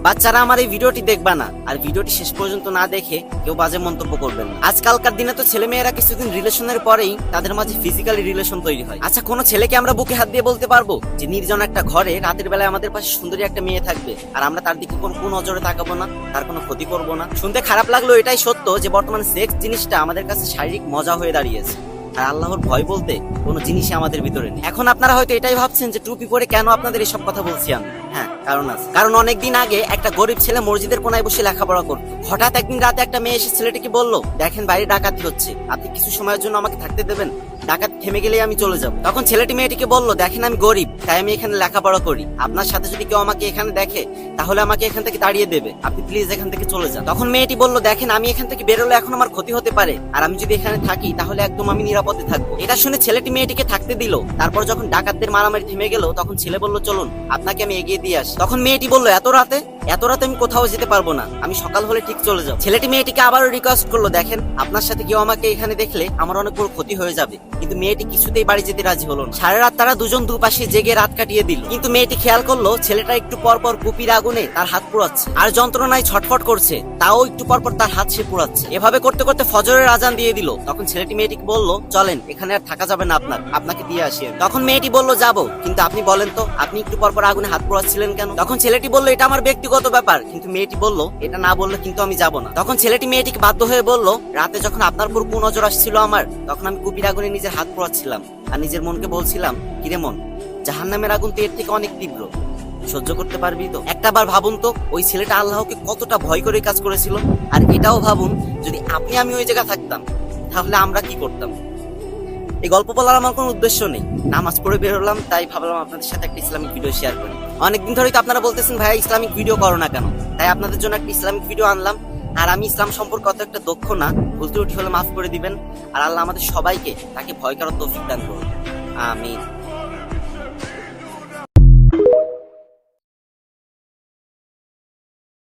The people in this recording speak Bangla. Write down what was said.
বাচ্চারা আমার এই ভিডিওটি দেখবা না, আর ভিডিওটি শেষ পর্যন্ত না দেখে কেউ বাজে মন্তব্য করবেন না। আজকালকার দিনে তো ছেলে মেয়েরা কিছুদিন রিলেশনের পরেই তাদের মাঝে ফিজিক্যালি রিলেশন তৈরি হয়। আচ্ছা, কোনো ছেলেকে আমরা বুকে হাত দিয়ে বলতে পারবো যে নির্জন একটা ঘরে রাতের বেলায় আমাদের পাশে সুন্দরী একটা মেয়ে থাকবে, আর আমরা তার দিকে কোন নজরে তাকাবো না, তার কোনো ক্ষতি করবো না? শুনতে খারাপ লাগলো, এটাই সত্য যে বর্তমানে সেক্স জিনিসটা আমাদের কাছে শারীরিক মজা হয়ে দাঁড়িয়েছে, আর আল্লাহর ভয় বলতে কোনো জিনিসই আমাদের ভিতরে নেই। এখন আপনারা হয়তো এটাই ভাবছেন যে টুপি পরে কেন আপনাদের এসব কথা বলছি আমি। হ্যাঁ, কারণ আছে। কারণ অনেকদিন আগে একটা গরিব ছেলে মসজিদের কোনায় বসে লেখাপড়া করতো। হঠাৎ একদিন রাতে একটা মেয়ে এসে ছেলেটিকে বলল, দেখেন বাইরে ডাকাতি হচ্ছে, আপনি কিছু সময়ের জন্য আমাকে থাকতে দেবেন, ডাকাত থেমে গেলেই আমি চলে যাব। তখন ছেলেটি মেয়েটিকে বলল, দেখেন আমি গরিব, তাই আমি এখানে লেখাপড়া করি, আপনার সাথে যদি কেউ আমাকে এখানে দেখে তাহলে আমাকে এখান থেকে তাড়িয়ে দেবে, আপনি প্লিজ এখান থেকে চলে যান। তখন মেয়েটি বলল, দেখেন আমি এখান থেকে বেরোলে এখন আমার ক্ষতি হতে পারে, আর আমি যদি এখানে থাকি তাহলে একদম আমি নিরাপদে থাকবো। এটা শুনে ছেলেটি মেয়েটিকে থাকতে দিল। তারপর যখন ডাকাতদের মারামারি থেমে গেল তখন ছেলে বলল, চলুন আপনাকে আমি এগিয়ে দিয়ে আসি। তখন মেয়েটি বলল, এত রাতে আমি কোথাও যেতে পারবো না, আমি সকাল হলে ঠিক চলে যাবো। ছেলেটি মেয়েটিকে আবারও রিকোয়েস্ট করলো, দেখেন আপনার সাথে কেউ আমাকে এখানে দেখলে আমার অনেক বড় ক্ষতি হয়ে যাবে। কিন্তু মেয়েটি কিছুতেই বাড়ি যেতে রাজি হলো না। সারা রাত তারা দুজন দুপাশে জেগে রাত কাটিয়ে দিল। কিন্তু মেয়েটি খেয়াল করলো ছেলেটা একটু পর পর কুপির আগুনে তার হাত পোড়াচ্ছে, আর যন্ত্রণায় ছটফট করছে, তাও একটু পর পর তার হাত সে পোড়াচ্ছে। এভাবে করতে করতে ফজরের আজান দিয়ে দিল। তখন ছেলেটি মেয়েটিকে বলল, চলেন এখানে আর থাকা যাবে না, আপনাকে দিয়ে আসি। তখন মেয়েটি বলল, যাবো, কিন্তু আপনি বলেন তো আপনি একটু পর পর আগুনে হাত পোড়াচ্ছিলেন কেন? তখন ছেলেটি বলল, এটা আমার ব্যক্তিগত ব্যাপার। কিন্তু মেয়েটি বলল, এটা না বললে কিন্তু আমি যাব না। তখন ছেলেটি মেয়েটিকে বাধ্য হয়ে বলল, রাতে যখন আপনার উপর কুনজর আসছিল আমার, তখন আমি কুপির আগুনে নিজের হাত পোড়াচ্ছিলাম, আর নিজের মনকে বলছিলাম, কিরে মন, জাহান্নামের আগুন তো এর থেকে অনেক তীব্র, সহ্য করতে পারবি তো? একটাবার ভাবুন তো ওই ছেলেটা আল্লাহকে কতটা ভয় করে কাজ করেছিল। আর এটাও ভাবুন, যদি আমি ওই জায়গা থাকতাম তাহলে আমরা কি করতাম। এই গল্প বলার আমার কোনো উদ্দেশ্য নেই, নামাজ পড়ে বেরোলাম, তাই ভাবলাম আপনাদের সাথে একটা ইসলামিক ভিডিও শেয়ার করি। অনেকদিন ধরেই তো আপনারা বলতেছেন, ভাই ইসলামিক ভিডিও করো না কেন, তাই আপনাদের জন্য একটা ইসলামিক ভিডিও আনলাম। আর আমি ইসলাম সম্পর্কে অত একটা দক্ষ না, ভুল ত্রুটি হলে মাফ করে দিবেন। আর আল্লাহ আমাদের সবাইকে তাকে ভয় করার তৌফিক দান করুন, আমিন।